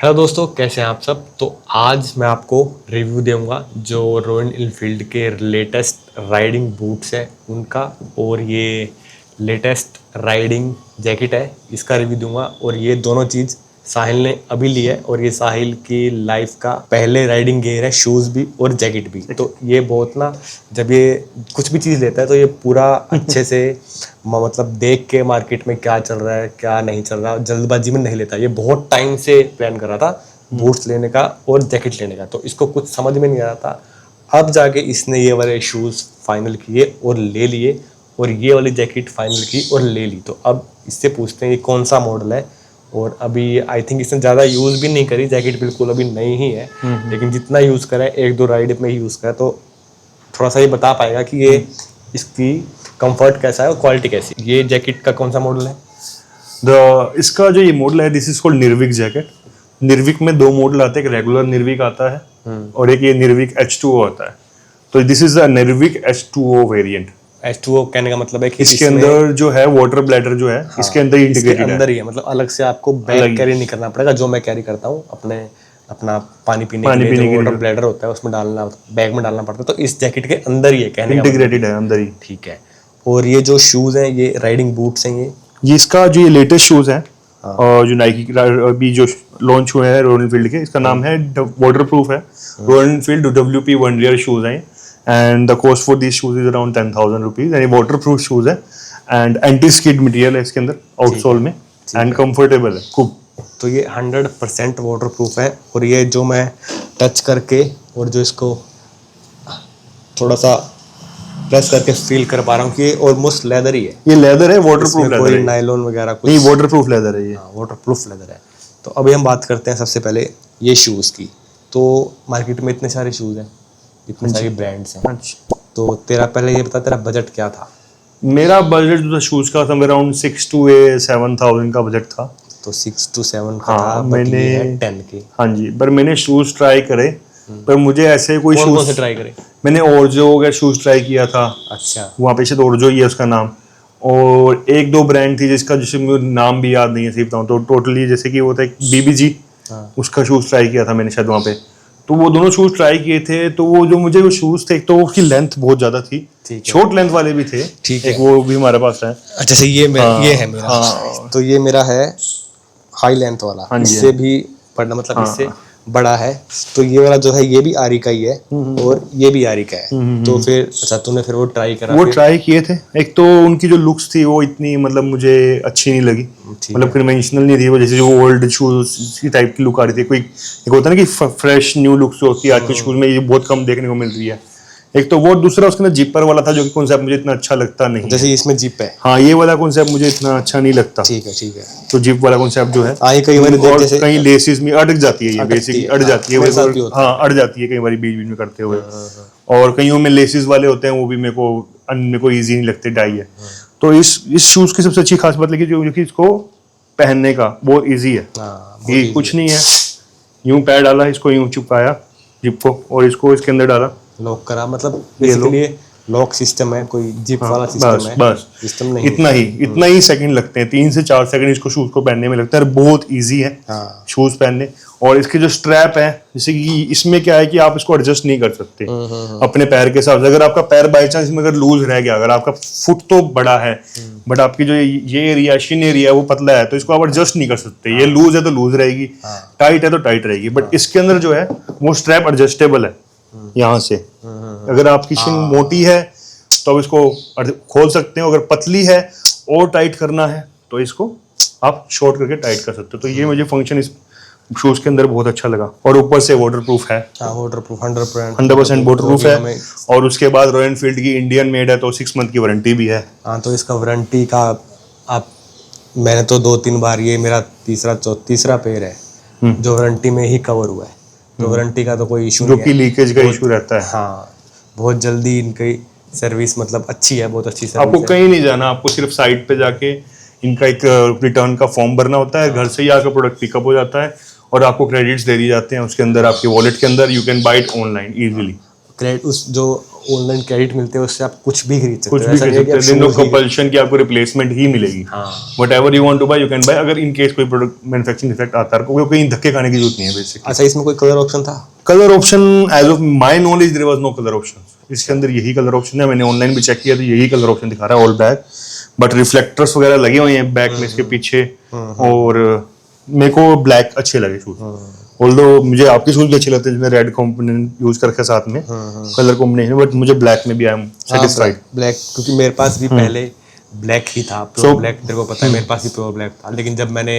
Hello दोस्तों, कैसे हैं आप सब। तो आज मैं आपको रिव्यू दूंगा जो रॉयल एनफील्ड के लेटेस्ट राइडिंग बूट्स है उनका, और ये लेटेस्ट राइडिंग जैकेट है इसका रिव्यू दूंगा। और ये दोनों चीज़ साहिल ने अभी ली है, और ये साहिल की लाइफ का पहले राइडिंग गियर है, शूज़ भी और जैकेट भी। तो ये बहुत ना, जब ये कुछ भी चीज़ लेता है तो ये पूरा अच्छे से मतलब देख के मार्केट में क्या चल रहा है क्या नहीं चल रहा, जल्दबाजी में नहीं लेता। ये बहुत टाइम से प्लान कर रहा था बूट्स लेने का और जैकेट लेने का, तो इसको कुछ समझ में नहीं आ रहा था। अब जाके इसने ये वाले शूज़ फाइनल किए और ले लिए, और ये वाली जैकेट फाइनल की और ले ली। तो अब इससे पूछते हैं ये कौन सा मॉडल है। और अभी आई थिंक इसने ज़्यादा यूज़ भी नहीं करी, जैकेट बिल्कुल अभी नई ही है, लेकिन जितना यूज़ करा है एक दो राइड में ही यूज़ करा, तो थोड़ा सा ये बता पाएगा कि ये इसकी कंफर्ट कैसा है और क्वालिटी कैसी है। ये जैकेट का कौन सा मॉडल है? इसका जो ये मॉडल है, this is called Nirvik jacket. Nirvik में दो मॉडल आते हैं, एक रेगुलर निर्विक आता है और एक ये निर्विक H2O आता है। तो this is the Nirvik H2O variant. H2O कहने का मतलब है कि इसके अंदर जो है वाटर ब्लैडर जो है, इसके अंदर ही इसके इंटीग्रेटेड अंदर ही है, मतलब अलग से आपको बैग कैरी नहीं करना पड़ेगा, जो मैं कैरी करता हूँ अपना पानी पीने के लिए जो वाटर ब्लैडर होता है उसमें डालना, बैग में डालना पड़ता है। तो इस जैकेट के अंदर ही है, कहने का इंटीग्रेटेड है अंदर ही। ठीक है। और ये जो शूज हैं, ये राइडिंग बूट्स हैं, ये इसका जो ये लेटेस्ट शूज है और जो नाइकी अभी जो लॉन्च हुए हैं रॉयल एनफील्ड के, इसका नाम है वाटर प्रूफ है। Royal Enfield WP one year shoes हैं and the cost for this shoes is around 10,000 rupees. यानी वाटर प्रूफ शूज है एंड एंटी स्किड मटेरियल है इसके अंदर आउटसोल में, एंड कंफर्टेबल है खूब। तो ये 100% वाटर प्रूफ है। और ये जो मैं टच करके और जो इसको थोड़ा सा प्रेस करके फील कर पा रहा हूँ कि ये ऑलमोस्ट लेदर ही है। ये लेदर है, वाटर प्रूफ लेदर कोई है, नायलॉन वगैरह कुछ नहीं, वाटर प्रूफ लेदर है ये। वाटर प्रूफ लेदर है। तो अभी हम बात करते हैं सबसे पहले ये शूज़ की। तो मार्केट में इतने सारे शूज़ हैं, इतने सारे ब्रांड्स हैं। अच्छा, तो तेरा पहले ये बता, तेरा बजट क्या था? मेरा बजट जो था शूज का था अराउंड 6 to 7,000 का बजट था। तो 6 to 7 का हाँ, था, मैंने 10 के। हाँ जी, पर मैंने शूज ट्राई करे, पर मुझे ऐसे कोई कौन शूज से ट्राई करे? मैंने ओरजो का शूज ट्राई किया था। अच्छा। वहाँ पे शायद ओरजो ही है उसका नाम, और एक दो ब्रांड थी जिसका जिससे मुझे नाम भी याद नहीं है सही बताऊँ तो। टोटली जैसे कि वो था BBG, उसका शूज ट्राई किया था मैंने शायद वहाँ पे। तो वो दोनों शूज ट्राई किए थे, तो वो जो मुझे वो शूज थे, एक तो उसकी लेंथ बहुत ज्यादा थी, शॉर्ट लेंथ वाले भी थे, एक वो भी हमारे पास है। अच्छा से ये है मेरा। तो ये मेरा है हाई लेंथ वाला, इससे भी बड़ा, मतलब इससे बड़ा है। तो ये वाला जो है ये भी आरी का ही है और ये भी आरी का है। तो फिर अच्छा, तूने फिर वो ट्राई करा? वो ट्राई किए थे। एक तो उनकी जो लुक्स थी वो इतनी मतलब मुझे अच्छी नहीं लगी, मतलब कन्वेंशनल नहीं थी वो, जैसे जो ओल्ड शूज की टाइप की लुक आ रही थी। कोई एक होता है ना कि फ्रेश न्यू लुक्स जो होती है आज के शूज में, ये बहुत कम देखने को मिल रही है। एक तो वो, दूसरा उसके अंदर जिपर वाला था जो कि कॉन्सेप्ट मुझे इतना अच्छा लगता नहीं। जैसे इसमें जिप है, हाँ, ये वाला कॉन्सेप्ट मुझे इतना अच्छा नहीं लगता। ठीक है। तो जिप वाला कॉन्सेप्ट जो है, कई बार देख जैसे कहीं लेसेस में अटक जाती है, ये बेसिकली अट जाती है, हाँ अट जाती है कई बार बीच बीच में करते हुए। और कईयों में लेसेस वाले होते हैं, वो भी मेरे को ईजी नहीं लगते, डाई है। तो इस शूज की सबसे अच्छी खास बात लगी जो कि इसको पहनने का बहुत ईजी है। ये कुछ नहीं है, यूं पैर डाला, इसको यूं चिपकाया जिप को, और इसको इसके अंदर डाला, लॉक करा। मतलब बेसिकली लॉक सिस्टम है, कोई जिप वाला सिस्टम है, बस सिस्टम नहीं। इतना ही सेकंड लगते हैं, 3 से 4 सेकंड इसको शूज को पहनने में लगता है। बहुत इजी है शूज पहनने। और इसके जो स्ट्रैप है, जैसे कि इसमें क्या है कि आप इसको एडजस्ट नहीं कर सकते अपने पैर के हिसाब से। अगर आपका पैर बाई चांस इसमें अगर लूज रह गया, अगर आपका फुट तो बड़ा है बट आपकी जो ये एरिया शिन एरिया है वो पतला है, तो इसको आप एडजस्ट नहीं कर सकते। ये लूज है तो लूज रहेगी, टाइट है तो टाइट रहेगी। बट इसके अंदर जो है वो स्ट्रैप एडजस्टेबल है यहाँ से। अगर आपकी शिन मोटी है तो आप इसको खोल सकते हो, अगर पतली है और टाइट करना है तो इसको आप शॉर्ट करके टाइट कर सकते हो। तो ये मुझे फंक्शन इस शूज के अंदर बहुत अच्छा लगा। और ऊपर से वाटर प्रूफ है, वाटर प्रूफ 100% वाटर प्रूफ है। और उसके बाद रॉयल एनफील्ड की इंडियन मेड है, तो 6 मंथ की वारंटी भी है। हाँ, तो इसका वारंटी का आप, मैंने तो 2-3 बार, ये मेरा तीसरा पेयर है जो वारंटी में ही कवर हुआ है। तो वारंटी का तो कोई इशू नहीं है, जो कि लीकेज का इशू रहता है। हाँ, बहुत जल्दी इनकी सर्विस मतलब अच्छी है, बहुत अच्छी सर्विस। आपको कहीं नहीं जाना, आपको सिर्फ साइट पे जाके इनका एक रिटर्न का फॉर्म भरना होता है, घर से ही आकर प्रोडक्ट पिकअप हो जाता है और आपको क्रेडिट्स दे दिए जाते हैं उसके अंदर, आपके वॉलेट के अंदर। You can bye it online easily. Credit उस जो ऑनलाइन क्रेडिट मिलते हैं उससे आप कुछ भी खरीद सकते कुछ हो, भी ऐसा कर नहीं है कि सकते आप हैं, नो shoes ही- कंपल्शन की आपको रिप्लेसमेंट ही मिलेगी। हाँ। Whatever you want to buy you can buy, अगर इन केस कोई प्रोडक्ट मैन्युफैक्चरिंग डिफेक्ट आता है कोई कहीं धक्के खाने की जरूरत नहीं है बेसिकली। अच्छा, इसमें कोई कलर ऑप्शन था? Colour option as of my knowledge there was no colour option. इसके अंदर यही कलर ऑप्शन है, मैंने ऑनलाइन भी चेक किया तो यही कलर ऑप्शन दिखा रहा है ऑल बैक, बट रिफ्लेक्टर्स वगैरह लगे हुए हैं बैक में इसके पीछे, और मेरे को ब्लैक अच्छे लगे शूज। ऑल्दो मुझे आपके शूज भी अच्छे लगते हैं जिसमें रेड कंपोनेंट यूज करके साथ में कलर कॉम्बिनेशन, बट मुझे ब्लैक में भी आई एम सेटिस्फाइड। ब्लैक, क्योंकि मेरे पास भी पहले ब्लैक ही था, प्योर ब्लैक, तेरे को पता है मेरे पास भी प्योर ब्लैक था, लेकिन जब मैंने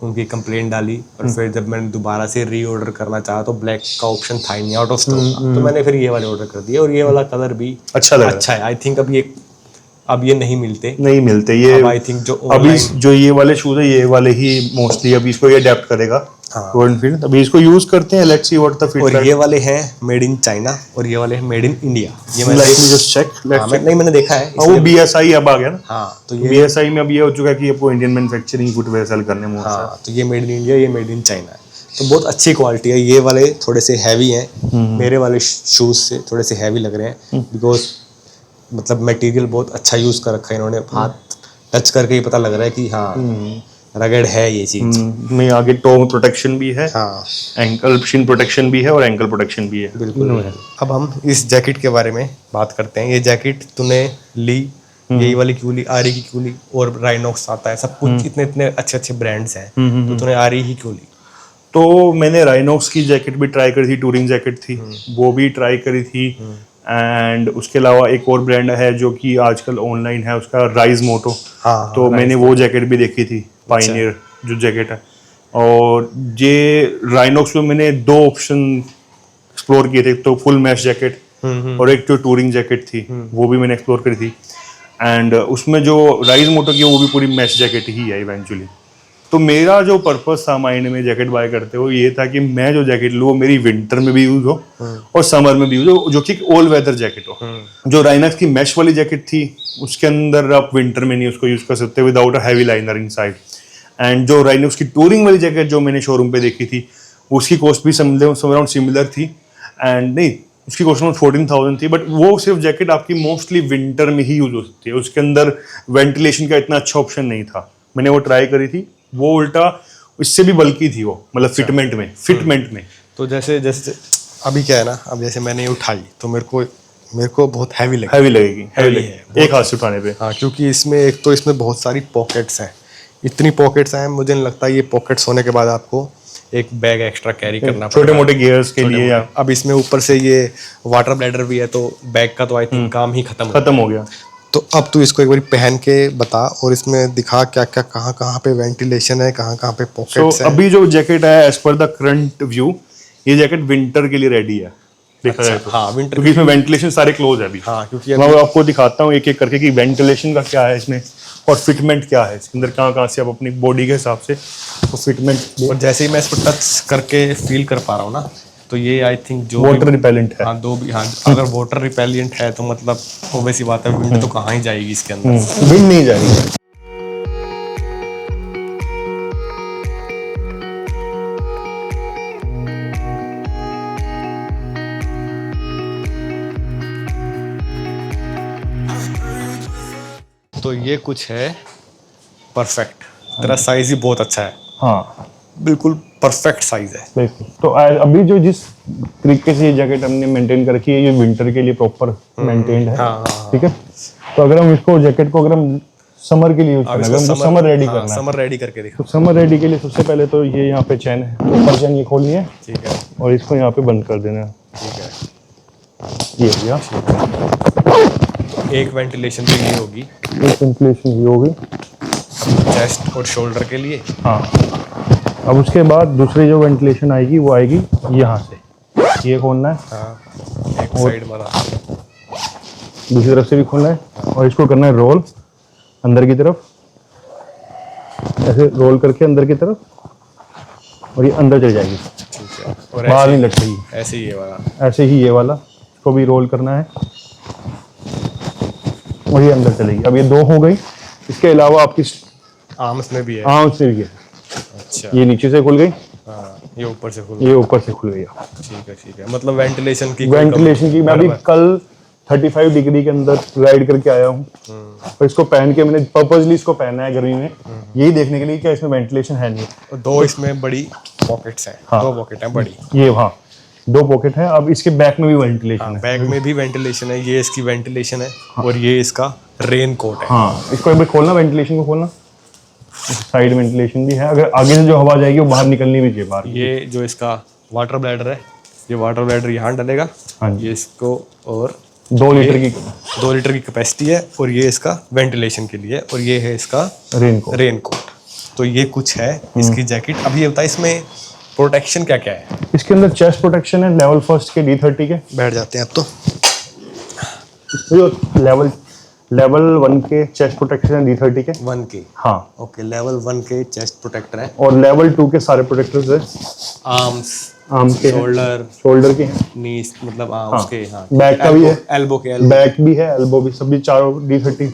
उनकी कंप्लेंट डाली और फिर जब मैंने दोबारा से रीऑर्डर करना चाहा तो ब्लैक का ऑप्शन था ही नहीं, आउट ऑफ स्टॉक था, तो मैंने फिर ये वाले ऑर्डर कर दिए, और ये वाला कलर भी अच्छा लग रहा है। अच्छा है। आई थिंक अब ये नहीं मिलते ये अब, आई थिंक जो अभी online- जो ये वाले शूज है ये वाले ही मोस्टली अभी इसको ये अडेप्ट करेगा रॉयल एनफील्ड, अभी इसको यूज करते हैं, लेट्स सी व्हाट द और फीडबैक। ये वाले हैं मेड इन चाइना और ये वाले हैं मेड इन इंडिया। ये मैंने लेट मी जस्ट चेक, हाँ, नहीं मैंने देखा है वो बीएसआई अब आ गया ना, हाँ, तो ये बीएसआई में अब ये हो चुका है कि आपको इंडियन मैन्युफैक्चरिंग फुटवेयर सेल करने में हाँ, तो ये मेड इन इंडिया, ये मेड इन चाइना है, तो बहुत अच्छी क्वालिटी है। ये वाले थोड़े से हैवी हैं, मेरे वाले शूज से थोड़े से हैवी लग रहे हैं, बिकॉज मतलब मटेरियल बहुत अच्छा यूज कर रखा है इन्होंने, हाथ टच करके ही पता लग रहा है कि हाँ रगड़ है ये चीज। में आगे टो प्रोटेक्शन भी है, हाँ एंकल शिन प्रोटेक्शन भी है और एंकल प्रोटेक्शन भी है। बिल्कुल। अब हम इस जैकेट के बारे में बात करते हैं। ये जैकेट तूने ली, यही वाली क्यों ली, आरी की क्यों ली, और राइनॉक्स आता है, सब कुछ इतने इतने अच्छे अच्छे ब्रांड्स हैं, तो तूने आरी ही क्यों ली? तो मैंने राइनॉक्स की जैकेट भी ट्राई करी थी, टूरिंग जैकेट थी वो भी ट्राई करी थी, एंड उसके अलावा एक और ब्रांड है जो कि आजकल ऑनलाइन है, उसका राइज मोटो, हाँ, तो मैंने वो जैकेट भी देखी थी, पाइनियर जो जैकेट है। और ये राइनॉक्स में मैंने दो ऑप्शन एक्सप्लोर किए थे, तो फुल मैश जैकेट और एक जो टूरिंग जैकेट थी वो भी मैंने एक्सप्लोर करी थी, एंड उसमें जो राइज मोटो की वो भी पूरी मैश जैकेट ही है इवेंचुअली। तो मेरा जो पर्पस था माइंड में जैकेट बाय करते हो ये था कि मैं जो जैकेट लूँ वो मेरी विंटर में भी यूज हो और समर में भी यूज हो, जो कि ऑल वेदर जैकेट हो। जो राइनॉक्स की मैश वाली जैकेट थी उसके अंदर आप विंटर में नहीं उसको यूज कर सकते without a heavy liner inside, and जो राइनॉक्स की टूरिंग वाली जैकेट जो मैंने शोरूम पे देखी थी उसकी कॉस्ट भी अराउंड सिमिलर थी, एंड नहीं उसकी कॉस्ट अराउंड 14,000 थी, बट वो सिर्फ जैकेट आपकी मोस्टली विंटर में ही यूज हो सकती है, उसके अंदर वेंटिलेशन का इतना अच्छा ऑप्शन नहीं था। मैंने वो ट्राई करी थी, वो उल्टा इससे भी बल्कि थी वो, मतलब फिटमेंट में। तो जैसे जैसे अभी क्या है ना, अब जैसे मैंने ये उठाई तो मेरे को बहुत हैवी लगी, हैवी लगेगी है एक हाथ से उठाने पे। हाँ, क्योंकि इसमें बहुत सारी पॉकेट्स हैं, इतनी पॉकेट्स हैं, मुझे नहीं लगता ये पॉकेट्स होने के बाद आपको एक बैग एक्स्ट्रा कैरी करना छोटे मोटे गियर्स के लिए या अब इसमें ऊपर से ये वाटर ब्लैडर भी है, तो बैग का तो आई थिंक काम ही खत्म हो गया। तो अब तू इसको एक बार पहन के बता और इसमें दिखा क्या क्या कहाँ कहाँ पे वेंटिलेशन है, कहाँ कहाँ पे पॉकेट्स हैं। अभी जो जैकेट है as per the current view ये जैकेट विंटर के लिए रेडी है, देखा जाए तो। हाँ, विंटर, क्योंकि इसमें वेंटिलेशन सारे क्लोज है अभी। हाँ, क्योंकि मैं आपको दिखाता हूँ एक एक करके कि वेंटिलेशन का क्या है इसमें और फिटमेंट क्या है इसके अंदर, कहाँ कहाँ से आप अपनी बॉडी के हिसाब से तो फिटमेंट। और जैसे ही मैं इसको टच करके फील कर पा रहा हूँ ना, तो ये आई थिंक जो वाटर रिपेलेंट है। हाँ, हाँ, अगर वाटर रिपेलिएंट है तो मतलब ऑब्वियस सी बात है विंड तो कहाँ ही जाएगी इसके अंदर, विंड नहीं जाएगी। तो ये कुछ है परफेक्ट, तेरा साइज ही बहुत अच्छा है। हाँ बिल्कुल परफेक्ट साइज है। बिल्कुल। तो अभी जो जिस तरीके से ये जैकेट हमने मेंटेन कर रखी है ये विंटर के लिए प्रॉपर मेंटेन्ड है। ठीक है, तो अगर हम इसको जैकेट को अगर हम समर के लिए यूज करना है, समर रेडी करना है, समर रेडी करके देखो। तो समर रेडी के लिए सबसे पहले तो ये यहाँ पे चैन है, ऊपर चैन ये खोलनी है, ठीक है, और इसको यहाँ पे बंद कर देना है। ठीक है, ये भैया एक वेंटिलेशन तो ये होगी, एक वेंटिलेशन ये होगी चेस्ट और शोल्डर के लिए। हाँ, अब उसके बाद दूसरी जो वेंटिलेशन आएगी वो आएगी यहाँ से, ये खोलना है। हाँ, एक साइड मारा, दूसरी तरफ से भी खोलना है, और इसको करना है रोल अंदर की तरफ, ऐसे रोल करके अंदर की तरफ, और ये अंदर चली जाएगी, ठीक है, और बाहर नहीं लटकेगी। ऐसे ही ये वाला, ऐसे ही ये वाला इसको भी रोल करना है और ये अंदर चलेगी। अब ये दो हो गई, इसके अलावा आपकी आर्म्स में भी है। आर्म्स में भी है। अच्छा, ये नीचे से खुल गई, हाँ, ये ऊपर से खुल ये ऊपर से खुल गई। ठीक है, ठीक है, मतलब वेंटिलेशन की वेंटिलेशन की मैं अभी कल 35 डिग्री के अंदर राइड करके आया हूँ। और इसको पहन के मैंने पर्पजली इसको पहना है गर्मी में, यही देखने के लिए क्या इसमें वेंटिलेशन है नहीं। और दो इसमें बड़ी पॉकेट्स हैं। हाँ। 2 पॉकेट हैं बड़ी। ये हाँ 2 पॉकेट है। अब इसके बैक में भी वेंटिलेशन है। बैक में भी वेंटिलेशन है, ये इसकी वेंटिलेशन है और ये इसका रेन कोट है। हाँ इसको एक बार खोलना, वेंटिलेशन को खोलना, साइड वेंटिलेशन भी है, अगर आगे से जो हवा जाएगी वो बाहर निकलनी भी चाहिए बाहर। ये जो इसका वाटर ब्लैडर है, ये वाटर ब्लैडर यहाँ डलेगा। हाँ जी। ये इसको और 2 लीटर की 2 लीटर की कैपेसिटी है और ये इसका वेंटिलेशन के लिए और ये है इसका रेन कोट। तो ये कुछ है इसकी जैकेट। अब ये बताइए इसमें प्रोटेक्शन क्या क्या है? इसके अंदर चेस्ट प्रोटेक्शन है लेवल 1 के D30 के। बैठ जाते हैं अब तो। जो लेवल 1 के चेस्ट प्रोटेक्शन है D30 के। 1 के। हाँ ओके, लेवल 1 के चेस्ट प्रोटेक्टर है। और लेवल 2 के सारे प्रोटेक्टर्स है। आर्म के, शोल्डर के हैं, नीज मतलब उसके, हाँ बैक का भी है, एल्बो के, बैक भी है, एल्बो भी, सभी चारों D30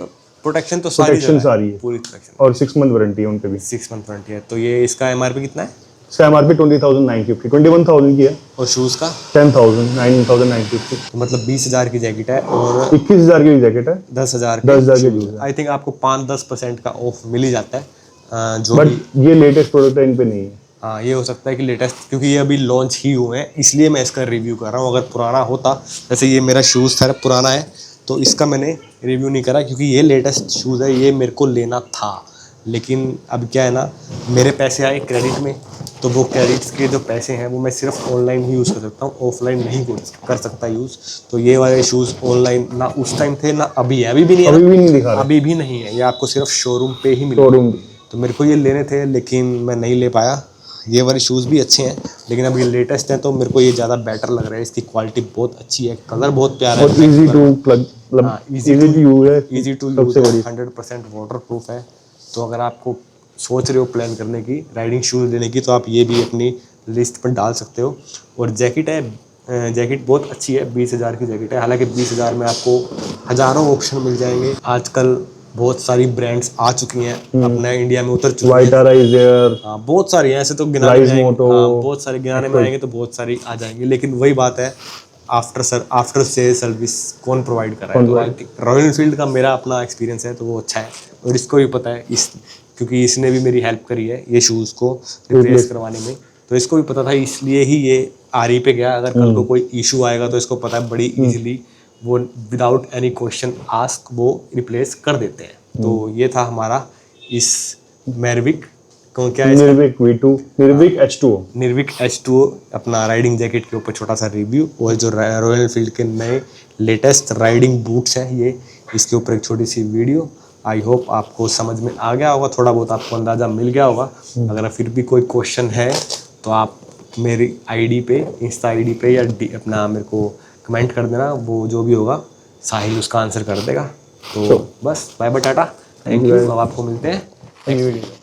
प्रोटेक्शन तो प्रोटेक्शन सारी है पूरी प्रोटेक्शन। और 6 मंथ वारंटी है उन पे भी। 6 मंथ वारंटी है। तो ये इसका एमआरपी कितना है? इसका एमआरपी 20,950, 21,000 की है। और शूज का 10,000, 9,950। तो मतलब 20,000 की जैकेट है और 21,000 की जैकेट है। 10,000 के शूज है। आई थिंक आपको 5-10% का ऑफ मिल ही जाता है जो बट भी। ये लेटेस्ट प्रोडक्ट है, इन पे नहीं है। हाँ, ये हो सकता है कि लेटेस्ट, क्योंकि ये अभी लॉन्च ही हुए हैं इसलिए मैं इसका रिव्यू कर रहा हूँ। अगर पुराना होता, जैसे ये मेरा शूज़ था पुराना है तो इसका मैंने रिव्यू नहीं करा, क्योंकि ये लेटेस्ट शूज़ है, ये मेरे को लेना था। लेकिन अब क्या है ना, मेरे पैसे आए क्रेडिट में, तो वो क्रेडिट्स के जो पैसे हैं वो मैं सिर्फ ऑनलाइन ही यूज़ कर सकता हूँ, ऑफलाइन नहीं कर सकता यूज़। तो ये वाले शूज़ ऑनलाइन ना उस टाइम थे ना अभी है, अभी भी नहीं है, अभी भी नहीं दिखा रहा, अभी भी नहीं है। ये आपको सिर्फ शोरूम पे ही मिलेगा। शोरूम। तो मेरे को ये लेने थे लेकिन मैं नहीं ले पाया। ये वाले शूज़ भी अच्छे हैं लेकिन अब ये लेटेस्ट हैं तो मेरे को ये ज़्यादा बेटर लग रहा है। इसकी क्वालिटी बहुत अच्छी है, कलर बहुत प्यारा और है, इजी टू प्लग, मतलब इजी टू यूज है, इजी टू यूज है, 100% वाटर प्रूफ है। तो अगर आपको सोच रहे हो प्लान करने की, राइडिंग शूज़ लेने की, तो आप ये भी अपनी लिस्ट पर डाल सकते हो। और जैकेट है, जैकेट बहुत अच्छी है, 20,000 की जैकेट है। हालांकि 20,000 में आपको हज़ारों ऑप्शन मिल जाएंगे। आजकल बहुत सारी ब्रांड्स आ चुकी हैं, अपने इंडिया में उतर चुकी हैं। वाइटारा इज देयर, बहुत सारी हैं, ऐसे तो गिनाने में आएंगे, बहुत सारी गिनाने में आएंगे तो बहुत सारी आ जाएंगी। लेकिन वही बात है, आफ्टर सेल सर्विस कौन प्रोवाइड कर रहा है? तो रॉयल एनफील्ड का मेरा अपना एक्सपीरियंस है तो वो अच्छा है और इसको भी पता है, क्योंकि इसने भी मेरी हेल्प करी है ये शूज़ को रिप्लेस करवाने में। तो इसको भी पता था, इसलिए ही ये आरई पे गया। अगर कल को कोई इशू आएगा तो इसको पता है बड़ी इजीली वो विदाउट एनी क्वेश्चन आस्क वो रिप्लेस कर देते हैं। तो ये था हमारा इस मेरविक क्या है, Nirvik V2, Nirvik H2O, Nirvik H2O अपना राइडिंग जैकेट के ऊपर छोटा सा रिव्यू। और जो रॉयल एनफील्ड के नए लेटेस्ट राइडिंग बूट्स हैं, ये इसके ऊपर एक छोटी सी वीडियो। आई होप आपको समझ में आ गया होगा, थोड़ा बहुत आपको अंदाज़ा मिल गया होगा। अगर फिर भी कोई क्वेश्चन है तो आप मेरी आईडी पे, इंस्टा आईडी पे या अपना मेरे को कमेंट कर देना, वो जो भी होगा साहिल उसका आंसर कर देगा। तो बस bye bye, tata, thank you. अब आपको मिलते हैं नेक्स्ट वीडियो में।